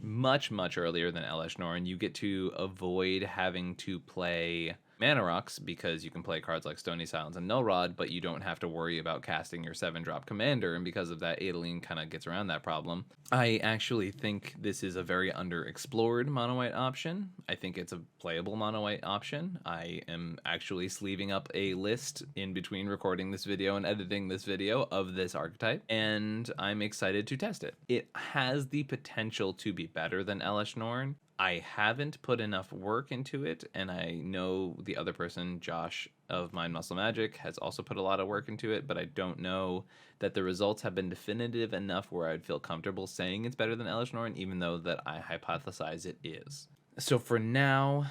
earlier than Elesh Norn. You get to avoid having to play Mana Rocks because you can play cards like Stony Silence and Null Rod, but you don't have to worry about casting your 7-drop commander, and because of that, Adaline kind of gets around that problem. I actually think this is a very underexplored mono-white option. I think it's a playable mono-white option. I am actually sleeving up a list in between recording this video and editing this video of this archetype, and I'm excited to test it. It has the potential to be better than Elesh Norn. I haven't put enough work into it, and I know the other person, Josh of Mind Muscle Magic, has also put a lot of work into it, but I don't know that the results have been definitive enough where I'd feel comfortable saying it's better than Elesh Norn, even though that I hypothesize it is. So for now,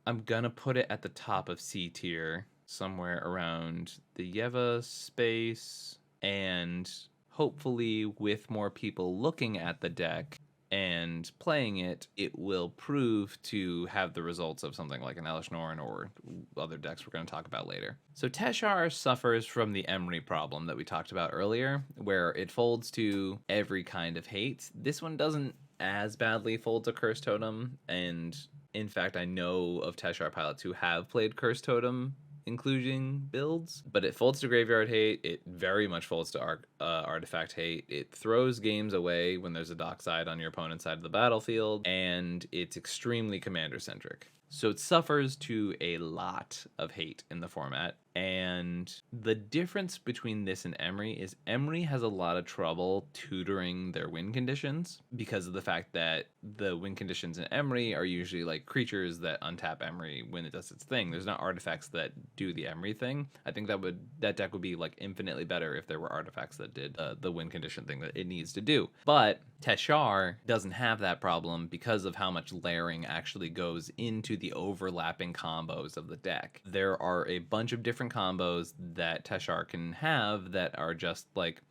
I'm gonna put it at the top of C tier, somewhere around the Yeva space, and hopefully with more people looking at the deck and playing it, it will prove to have the results of something like an Elesh Norn or other decks we're going to talk about later. So Teshar suffers from the Emery problem that we talked about earlier, where it folds to every kind of hate. This one doesn't as badly fold to Curse Totem, and in fact I know of Teshar pilots who have played Curse Totem inclusion builds, but it folds to graveyard hate. It very much folds to artifact hate. It throws games away when there's a dockside on your opponent's side of the battlefield, and it's extremely commander centric. So it suffers to a lot of hate in the format. And the difference between this and Emery is Emery has a lot of trouble tutoring their win conditions because of the fact that the win conditions in Emery are usually like creatures that untap Emery when it does its thing. There's not artifacts that do the Emery thing. I think that deck would be like infinitely better if there were artifacts that did the win condition thing that it needs to do. But Teshar doesn't have that problem because of how much layering actually goes into the overlapping combos of the deck. There are a bunch of different combos that Teshar can have that are just like,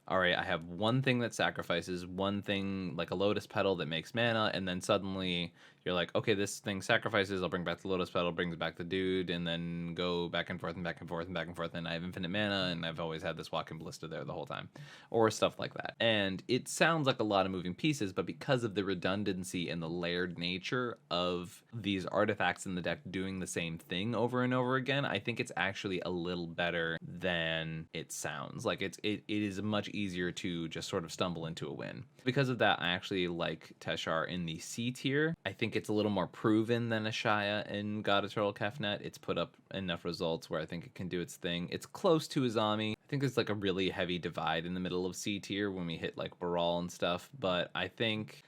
all right, I have one thing that sacrifices, one thing like a Lotus Petal that makes mana, and then suddenly you're like, okay, this thing sacrifices, I'll bring back the Lotus Petal, brings back the dude, and then go back and forth and back and forth and back and forth, and I have infinite mana, and I've always had this Walking Ballista there the whole time, or stuff like that. And it sounds like a lot of moving pieces, but because of the redundancy and the layered nature of these artifacts in the deck doing the same thing over and over again, I think it's actually a little better than it sounds. Like it is much easier to just sort of stumble into a win. Because of that, I actually like Teshar in the C tier. I think it's a little more proven than Asshai and God Eternal Calfnet. It's put up enough results where I think it can do its thing. It's close to Azami. I think there's like a really heavy divide in the middle of C tier when we hit like Brawl and stuff, but I think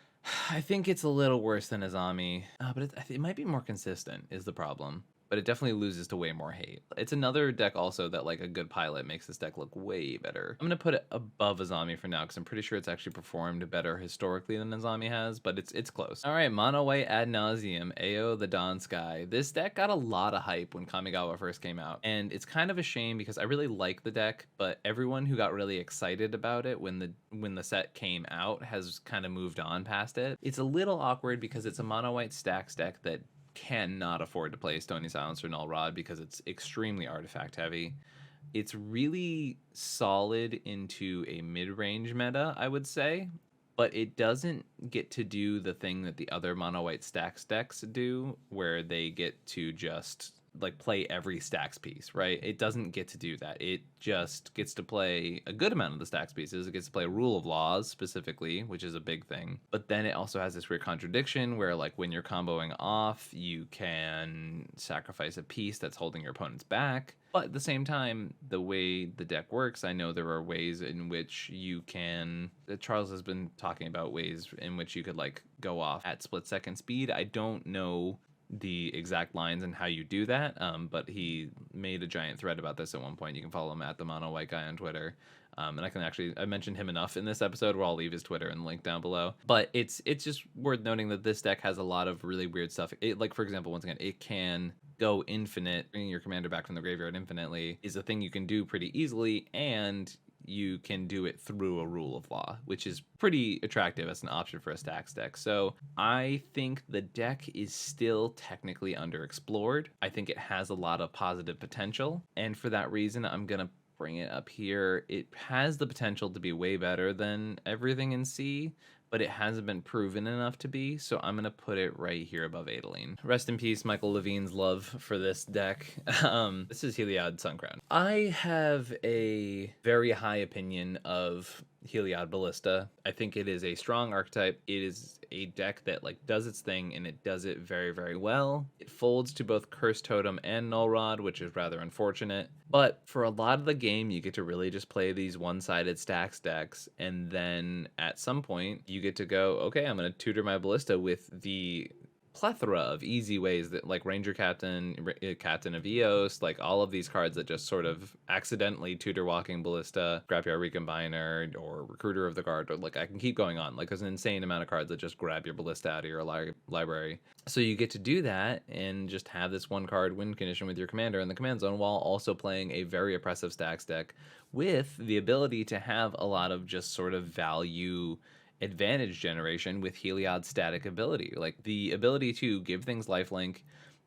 it's a little worse than Azami, but it might be more consistent is the problem. But it definitely loses to way more hate. It's another deck also that like a good pilot makes this deck look way better. I'm gonna put it above Azami for now because I'm pretty sure it's actually performed better historically than Azami has, but it's close. All right, Mono White Ad Nauseam, Ao the Dawn Sky. This deck got a lot of hype when Kamigawa first came out, and it's kind of a shame because I really like the deck, but everyone who got really excited about it when the set came out has kind of moved on past it. It's a little awkward because it's a Mono White stacks deck that cannot afford to play Stony Silence or Null Rod because it's extremely artifact heavy. It's really solid into a mid-range meta, I would say, but it doesn't get to do the thing that the other mono white stacks decks do, where they get to just like play every stacks piece, right? It doesn't get to do that. It just gets to play a good amount of the stacks pieces. It gets to play Rule of Laws specifically, which is a big thing. But then it also has this weird contradiction where like when you're comboing off, you can sacrifice a piece that's holding your opponent's back. But at the same time, the way the deck works, I know there are ways in which you can... Charles has been talking about ways in which you could like go off at split-second speed. I don't know the exact lines and how you do that, but he made a giant thread about this at one point. You can follow him at the Mono White Guy on Twitter. And I mentioned him enough in this episode where I'll leave his Twitter and link down below. But it's just worth noting that this deck has a lot of really weird stuff. It, like, for example, once again, it can go infinite. Bringing your commander back from the graveyard infinitely is a thing you can do pretty easily, and you can do it through a Rule of Law, which is pretty attractive as an option for a stacks deck. So I think the deck is still technically underexplored. I think it has a lot of positive potential, and for that reason, I'm gonna bring it up here. It has the potential to be way better than everything in C, but it hasn't been proven enough to be, so I'm going to put it right here above Adaline. Rest in peace, Michael Levine's love for this deck. This is Helios Suncrown. I have a very high opinion of Helios Ballista. I think it is a strong archetype. It is a deck that like does its thing, and it does it very, very well. It folds to both Curse Totem and Null Rod, which is rather unfortunate. But for a lot of the game, you get to really just play these one-sided stacks decks, and then at some point, you get to go, okay, I'm going to tutor my Ballista with the plethora of easy ways that like Ranger Captain, Captain of Eos, like all of these cards that just sort of accidentally tutor walking Ballista, Scrapyard Recombiner, or Recruiter of the Guard, or like I can keep going on. Like there's an insane amount of cards that just grab your Ballista out of your library. So you get to do that and just have this one card win condition with your commander in the command zone while also playing a very oppressive stacks deck with the ability to have a lot of just sort of value advantage generation with Heliod's static ability, like the ability to give things lifelink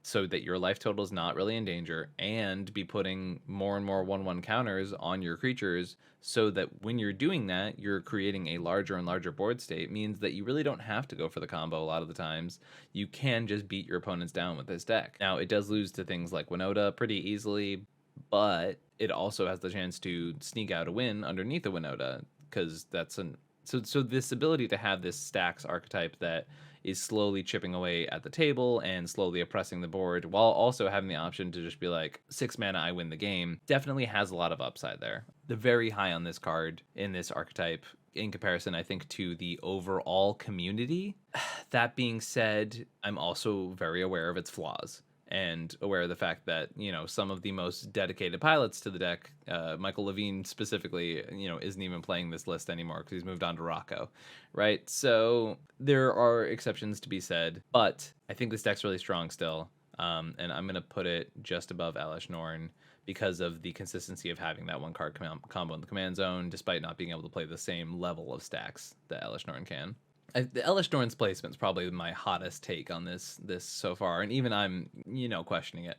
so that your life total is not really in danger, and be putting more and more 1/1 counters on your creatures so that when you're doing that, you're creating a larger and larger board state, means that you really don't have to go for the combo a lot of the times. You can just beat your opponents down with this deck. Now, it does lose to things like Winota pretty easily, but it also has the chance to sneak out a win underneath the Winota, because that's an... So this ability to have this stacks archetype that is slowly chipping away at the table and slowly oppressing the board while also having the option to just be like, 6 mana, I win the game, definitely has a lot of upside there. The very high on this card in this archetype in comparison, I think, to the overall community. That being said, I'm also very aware of its flaws, and aware of the fact that, you know, some of the most dedicated pilots to the deck, Michael Levine specifically, you know, isn't even playing this list anymore because he's moved on to Rocco, right? So there are exceptions to be said, but I think this deck's really strong still, and I'm going to put it just above Elesh Norn because of the consistency of having that one card combo in the command zone, despite not being able to play the same level of stacks that Elesh Norn can. The Elesh Norn's placement is probably my hottest take on this so far, and even I'm, you know, questioning it.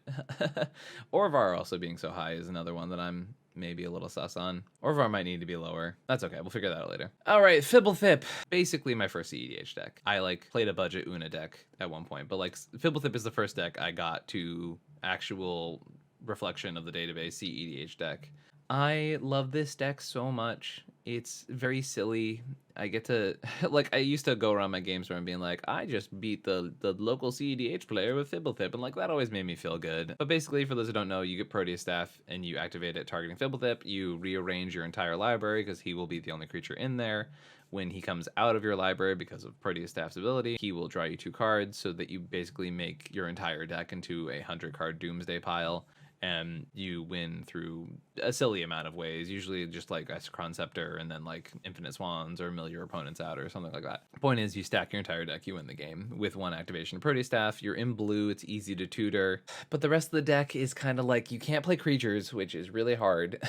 Orvar also being so high is another one that I'm maybe a little sus on. Orvar might need to be lower. That's okay, we'll figure that out later. All right, Fibblethip. Basically my first cEDH deck. I like played a budget Una deck at one point, but like Fibblethip is the first deck I got to actual reflection of the database cEDH deck. I love this deck so much. It's very silly. I get to, like, I used to go around my games where I'm being like, I just beat the local cEDH player with Fibblethip, and like that always made me feel good. But basically, for those who don't know, you get Proteus Staff and you activate it targeting Fibblethip. You rearrange your entire library because he will be the only creature in there. When he comes out of your library because of Proteus Staff's ability, he will draw you 2 cards so that you basically make your entire deck into a 100-card Doomsday pile. And you win through a silly amount of ways, usually just like Isochron Scepter and then like Infinite Swans or mill your opponents out or something like that. The point is, you stack your entire deck, you win the game with 1 activation of Proteus Staff. You're in blue, it's easy to tutor, but the rest of the deck is kind of like, you can't play creatures, which is really hard.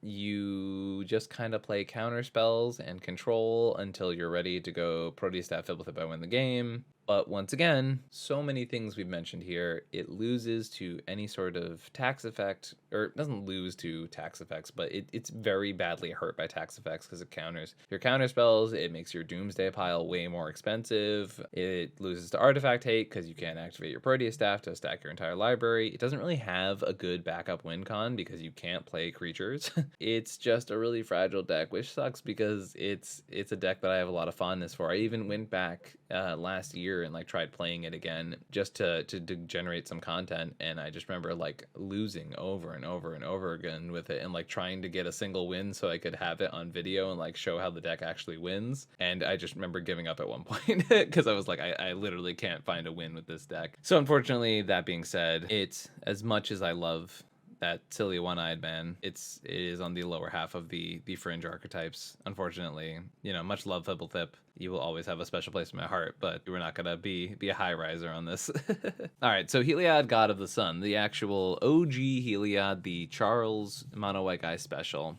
You just kind of play counter spells and control until you're ready to go Proteus Staff Fibblethip and win the game. But once again, so many things we've mentioned here, it loses to any sort of tax effect, or it doesn't lose to to tax effects, but it's very badly hurt by tax effects because it counters your counter spells. It makes your Doomsday pile way more expensive. It loses to artifact hate because you can't activate your Proteus staff to stack your entire library. It doesn't really have a good backup win con because you can't play creatures. It's just a really fragile deck, which sucks because it's a deck that I have a lot of fondness for. I even went back last year and like tried playing it again just to generate some content, and I just remember like losing over and over and over again with it, and like trying to get a single win so I could have it on video and like show how the deck actually wins. And I just remember giving up at one point because I was like, I literally can't find a win with this deck. So unfortunately, that being said, it's, as much as I love that silly one-eyed man, it is on the lower half of the fringe archetypes, unfortunately. You know, much love, Fibblethip. You will always have a special place in my heart, but we're not gonna be a high riser on this. All right, so Heliod, God of the Sun, the actual OG Heliod, the Charles mono white guy special.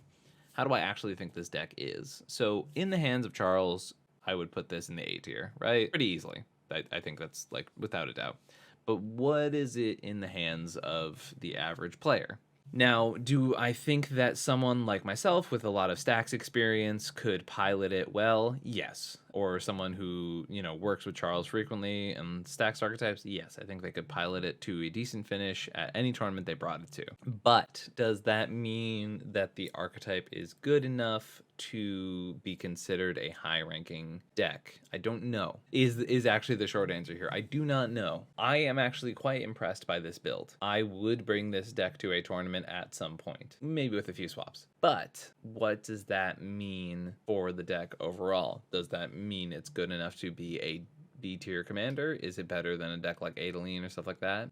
How do I actually think this deck is? So in the hands of Charles, I would put this in the A tier, right? Pretty easily. I think that's like without a doubt. But what is it in the hands of the average player? Now, do I think that someone like myself with a lot of stacks experience could pilot it well? Yes. Or someone who, you know, works with Charles frequently and stacks archetypes? Yes, I think they could pilot it to a decent finish at any tournament they brought it to. But does that mean that the archetype is good enough to be considered a high-ranking deck? I don't know. Is actually the short answer here. I do not know. I am actually quite impressed by this build. I would bring this deck to a tournament at some point, maybe with a few swaps. But what does that mean for the deck overall? Does that mean it's good enough to be a B tier commander? Is it better than a deck like Adaline or stuff like that?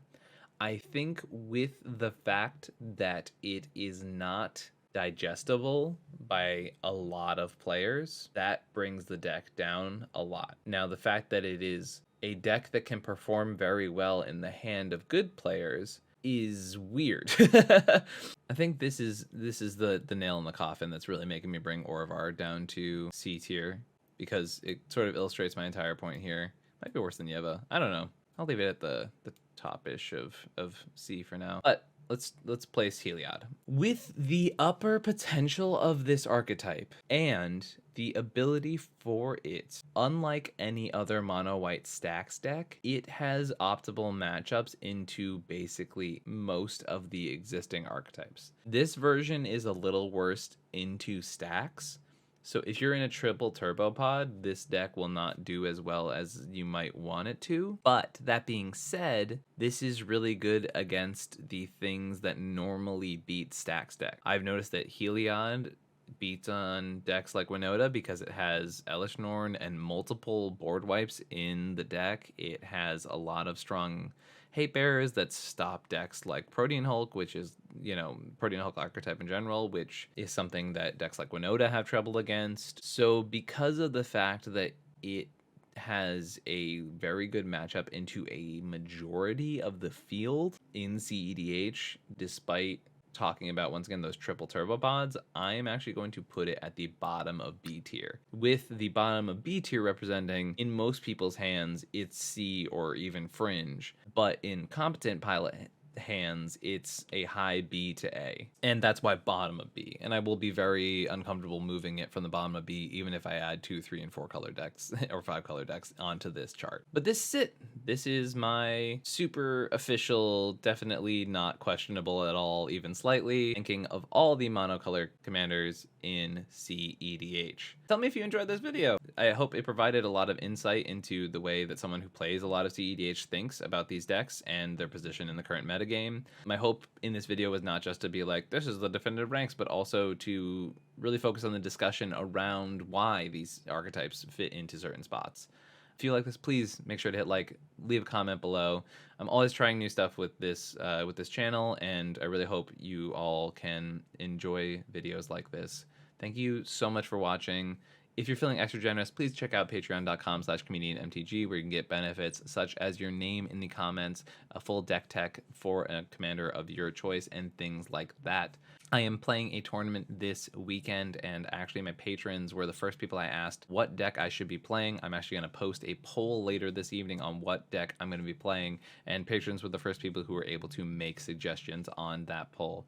I think with the fact that it is not digestible by a lot of players, that brings the deck down a lot. Now, the fact that it is a deck that can perform very well in the hand of good players is weird. I think this is the nail in the coffin that's really making me bring Orvar down to C tier, because it sort of illustrates my entire point here. Might be worse than Yeva. I don't know. I'll leave it at the top-ish of C for now. But let's place Heliod. With the upper potential of this archetype and the ability for it, unlike any other mono white stacks deck, it has optimal matchups into basically most of the existing archetypes. This version is a little worse into stacks. So if you're in a triple turbo pod, this deck will not do as well as you might want it to. But that being said, this is really good against the things that normally beat stacks deck. I've noticed that Heliod beats on decks like Winota because it has Elish Norn and multiple board wipes in the deck. It has a lot of strong hate bearers that stop decks like Protean Hulk, which is, you know, Protean Hulk archetype in general, which is something that decks like Winota have trouble against. So because of the fact that it has a very good matchup into a majority of the field in cEDH, despite talking about, once again, those triple turbo pods, I am actually going to put it at the bottom of B tier, with the bottom of B tier representing, in most people's hands, it's C or even fringe, but in competent pilot hands, it's a high B to A, and that's why bottom of B. And I will be very uncomfortable moving it from the bottom of B, even if I add 2, 3, and 4 color decks or 5 color decks onto this chart. But this is it. This is my super official, definitely not questionable at all, even slightly, ranking of all the monocolor commanders in cEDH. Tell me if you enjoyed this video. I hope it provided a lot of insight into the way that someone who plays a lot of cEDH thinks about these decks and their position in the current metagame. My hope in this video was not just to be like, this is the definitive ranks, but also to really focus on the discussion around why these archetypes fit into certain spots. If you like this, please make sure to hit like, leave a comment below. I'm always trying new stuff with this channel, and I really hope you all can enjoy videos like this. Thank you so much for watching. If you're feeling extra generous, please check out patreon.com/ComedIanMTG, where you can get benefits such as your name in the comments, a full deck tech for a commander of your choice, and things like that. I am playing a tournament this weekend, and actually my patrons were the first people I asked what deck I should be playing. I'm actually going to post a poll later this evening on what deck I'm going to be playing, and patrons were the first people who were able to make suggestions on that poll.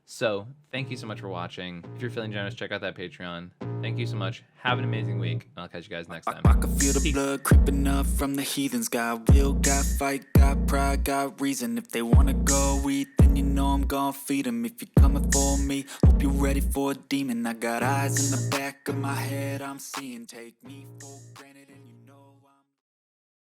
So thank you so much for watching. If you're feeling generous, check out that Patreon. Thank you so much. Have an amazing week, and I'll catch you guys next time. I can feel the blood creeping up from the heathens. Got will, got fight, got pride, got reason. If they wanna go eat, then you know I'm gon' feed them. If you're coming for me, hope you're ready for a demon. I got eyes in the back of my head, I'm seeing. Take me for granted.